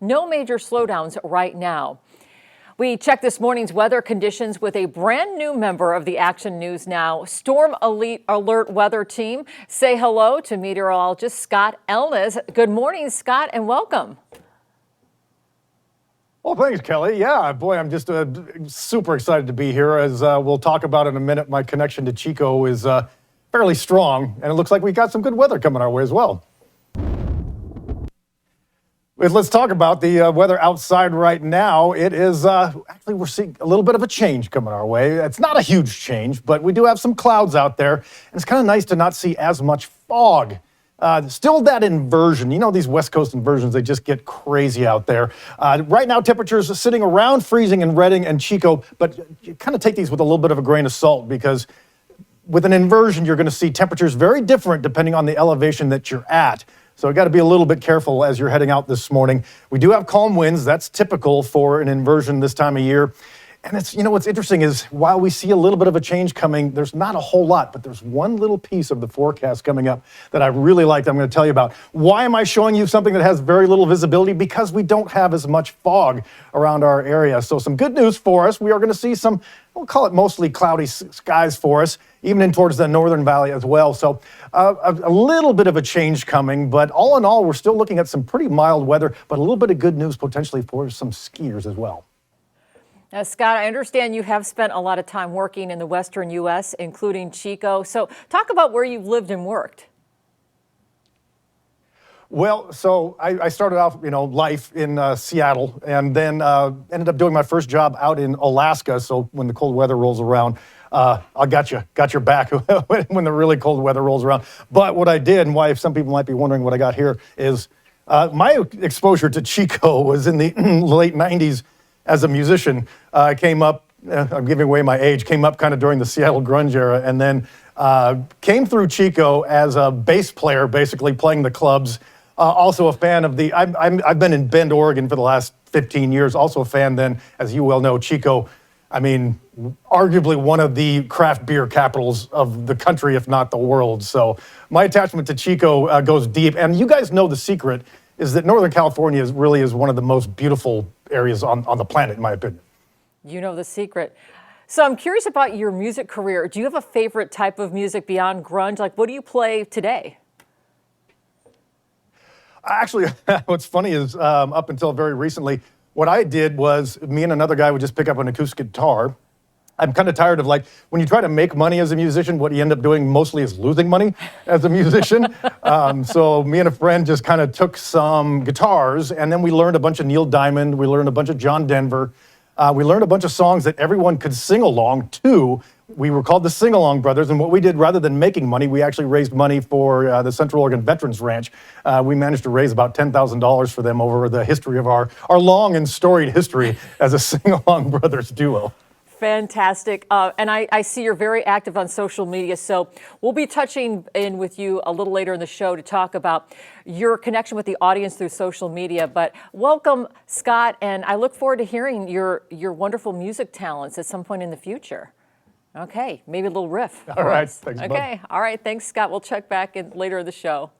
no major slowdowns right now. We check this morning's weather conditions with a brand new member of the Action News Now Storm Elite Alert Weather Team. Say hello to meteorologist Scott Elnes. Good morning, Scott, and welcome. Well, thanks, Kelly. Yeah, boy, I'm just super excited to be here. As we'll talk about in a minute, my connection to Chico is fairly strong, and it looks like we got some good weather coming our way as well. Let's talk about the weather outside right now. It is, actually, we're seeing a little bit of a change coming our way. It's not a huge change, but we do have some clouds out there, and it's kind of nice to not see as much fog. Still that inversion. You know, these West Coast inversions, they just get crazy out there. Right now, temperatures are sitting around freezing in Redding and Chico, but you kind of take these with a little bit of a grain of salt because with an inversion, you're going to see temperatures very different depending on the elevation that you're at. So you got to be a little bit careful as you're heading out this morning. We do have calm winds. That's typical for an inversion this time of year. And it's, you know, what's interesting is while we see a little bit of a change coming, there's not a whole lot, but there's one little piece of the forecast coming up that I really like that I'm going to tell you about. Why am I showing you something that has very little visibility? Because we don't have as much fog around our area. So some good news for us. We are going to see some, we'll call it mostly cloudy skies for us, even in towards the northern valley as well. So a little bit of a change coming, but all in all, we're still looking at some pretty mild weather, but a little bit of good news potentially for some skiers as well. Now, Scott, I understand you have spent a lot of time working in the western U.S., including Chico. So talk about where you've lived and worked. Well, so I started off, you know, life in Seattle, and then ended up doing my first job out in Alaska. So when the cold weather rolls around, I got your back when the really cold weather rolls around. But what I did, and why some people might be wondering what I got here, is my exposure to Chico was in the late 90s. As a musician, I came up, I'm giving away my age, came up kind of during the Seattle grunge era, and then came through Chico as a bass player, basically playing the clubs. Also a fan of the, I've been in Bend, Oregon for the last 15 years, also a fan then, as you well know, Chico, I mean, arguably one of the craft beer capitals of the country, if not the world. So my attachment to Chico goes deep, and you guys know the secret is that Northern California really is one of the most beautiful areas on the planet, in my opinion. You know the secret. So I'm curious about your music career. Do you have a favorite type of music beyond grunge? Like, what do you play today? Actually, what's funny is up until very recently, what I did was me and another guy would just pick up an acoustic guitar. I'm kind of tired of, like, when you try to make money as a musician, what you end up doing mostly is losing money as a musician. So me and a friend just kind of took some guitars, and then we learned a bunch of Neil Diamond, we learned a bunch of John Denver, we learned a bunch of songs that everyone could sing along to. We were called the Sing Along Brothers, and what we did, rather than making money, we actually raised money for the Central Oregon Veterans Ranch. We managed to raise about $10,000 for them over the history of our long and storied history as a Sing Along Brothers duo. Fantastic. And I see you're very active on social media, so we'll be touching in with you a little later in the show to talk about your connection with the audience through social media. But welcome, Scott, and I look forward to hearing your wonderful music talents at some point in the future. Okay, maybe a little riff. All right. Thanks, okay, bud. all right. Thanks, Scott. We'll check back in later in the show.